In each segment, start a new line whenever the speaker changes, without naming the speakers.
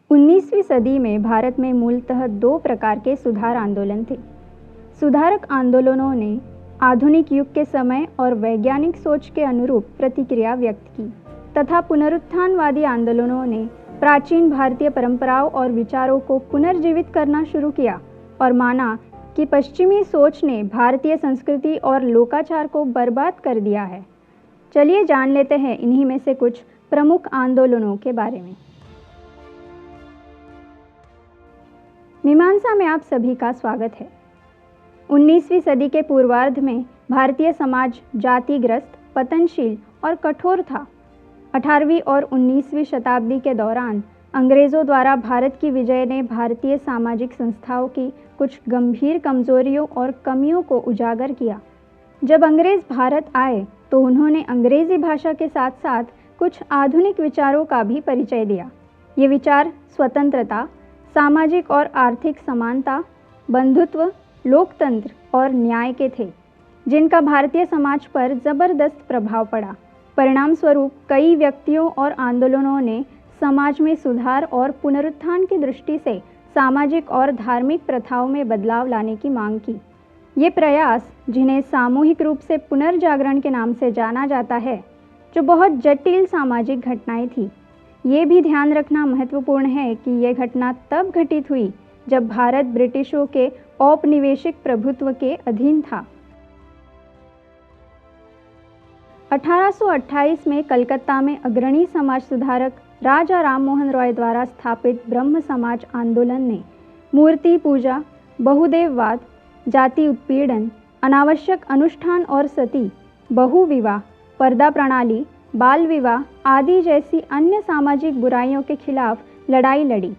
19वीं सदी में भारत में मूलतः दो प्रकार के सुधार आंदोलन थे। सुधारक आंदोलनों ने आधुनिक युग के समय और वैज्ञानिक सोच के अनुरूप प्रतिक्रिया व्यक्त की तथा पुनरुत्थानवादी आंदोलनों ने प्राचीन भारतीय परंपराओं और विचारों को पुनर्जीवित करना शुरू किया और माना कि पश्चिमी सोच ने भारतीय संस्कृति और लोकाचार को बर्बाद कर दिया है। चलिए जान लेते हैं इन्हीं में से कुछ प्रमुख आंदोलनों के बारे में। मीमांसा में आप सभी का स्वागत है। 19वीं सदी के पूर्वार्ध में भारतीय समाज जातिग्रस्त, पतनशील और कठोर था। 18वीं और 19वीं शताब्दी के दौरान अंग्रेज़ों द्वारा भारत की विजय ने भारतीय सामाजिक संस्थाओं की कुछ गंभीर कमजोरियों और कमियों को उजागर किया। जब अंग्रेज़ भारत आए तो उन्होंने अंग्रेज़ी भाषा के साथ साथ कुछ आधुनिक विचारों का भी परिचय दिया। ये विचार स्वतंत्रता, सामाजिक और आर्थिक समानता, बंधुत्व, लोकतंत्र और न्याय के थे, जिनका भारतीय समाज पर ज़बरदस्त प्रभाव पड़ा। परिणाम स्वरूप कई व्यक्तियों और आंदोलनों ने समाज में सुधार और पुनरुत्थान की दृष्टि से सामाजिक और धार्मिक प्रथाओं में बदलाव लाने की मांग की। ये प्रयास, जिन्हें सामूहिक रूप से पुनर्जागरण के नाम से जाना जाता है, जो बहुत जटिल सामाजिक घटनाएं थी। ये भी ध्यान रखना महत्वपूर्ण है कि यह घटना तब घटित हुई जब भारत ब्रिटिशों के औपनिवेशिक प्रभुत्व के अधीन था। 1828 में कलकत्ता में अग्रणी समाज सुधारक राजा राममोहन रॉय द्वारा स्थापित ब्रह्म समाज आंदोलन ने मूर्ति पूजा, बहुदेववाद, जाति उत्पीड़न, अनावश्यक अनुष्ठान और सती, बहुविवाह, पर्दा प्रणाली, बाल विवाह आदि जैसी अन्य सामाजिक बुराइयों के खिलाफ लड़ाई लड़ी।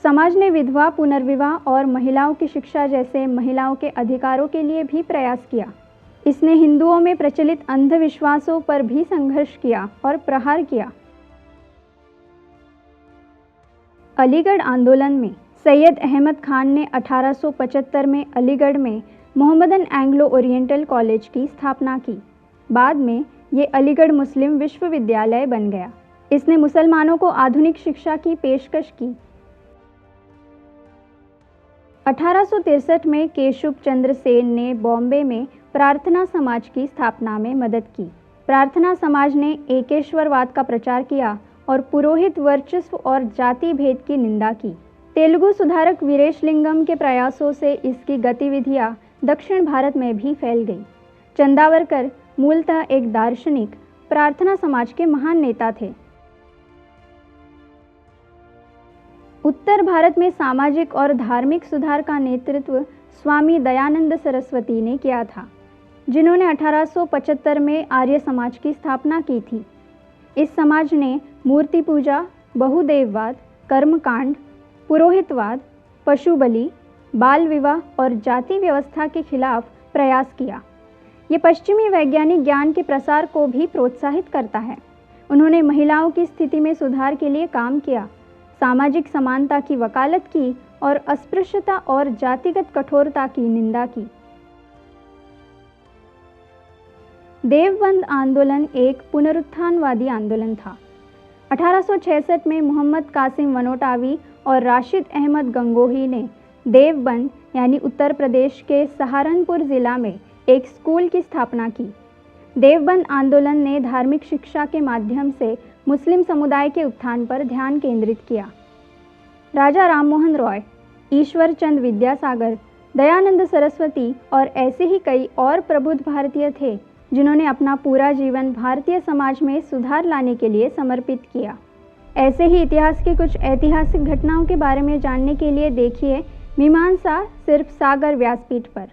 समाज ने विधवा पुनर्विवाह और महिलाओं की शिक्षा जैसे महिलाओं के अधिकारों के लिए भी प्रयास किया। इसने हिंदुओं में प्रचलित अंधविश्वासों पर भी संघर्ष किया और प्रहार किया। अलीगढ़ आंदोलन में सैयद अहमद खान ने 1875 में अलीगढ़ में मोहम्मदन एंग्लो ओरिएंटल कॉलेज की स्थापना की। बाद में ये अलीगढ़ मुस्लिम विश्वविद्यालय बन गया। इसने मुसलमानों को आधुनिक शिक्षा की पेशकश की। 1863 में केशव चंद्र सेन ने बॉम्बे में प्रार्थना समाज की स्थापना में मदद की। प्रार्थना समाज ने एकेश्वरवाद का प्रचार किया और पुरोहित वर्चस्व और जाति भेद की निंदा की। तेलुगु सुधारक वीरेशलिंगम के प्रयासों से इसकी गतिविधियां दक्षिण भारत में भी फैल गई। चंदावरकर मूलतः एक दार्शनिक, प्रार्थना समाज के महान नेता थे। उत्तर भारत में सामाजिक और धार्मिक सुधार का नेतृत्व स्वामी दयानंद सरस्वती ने किया था, जिन्होंने 1875 में आर्य समाज की स्थापना की थी। इस समाज ने मूर्ति पूजा, बहुदेववाद, कर्मकांड, पुरोहितवाद, पशु बलि, बाल विवाह और जाति व्यवस्था के खिलाफ प्रयास किया। ये पश्चिमी वैज्ञानिक ज्ञान के प्रसार को भी प्रोत्साहित करता है। उन्होंने महिलाओं की स्थिति में सुधार के लिए काम किया, सामाजिक समानता की वकालत की और अस्पृश्यता और जातिगत कठोरता की निंदा की। देवबंद आंदोलन एक पुनरुत्थानवादी आंदोलन था। 1866 में मोहम्मद कासिम वनोटावी और राशिद अहमद गंगोही ने देवबंद यानी उत्तर प्रदेश के सहारनपुर जिला में एक स्कूल की स्थापना की। देवबंद आंदोलन ने धार्मिक शिक्षा के माध्यम से मुस्लिम समुदाय के उत्थान पर ध्यान केंद्रित किया। राजा राममोहन रॉय, ईश्वर चंद विद्यासागर, दयानंद सरस्वती और ऐसे ही कई और प्रबुद्ध भारतीय थे, जिन्होंने अपना पूरा जीवन भारतीय समाज में सुधार लाने के लिए समर्पित किया। ऐसे ही इतिहास की कुछ ऐतिहासिक घटनाओं के बारे में जानने के लिए देखिए मीमांसा सिर्फ सागर व्यासपीठ पर।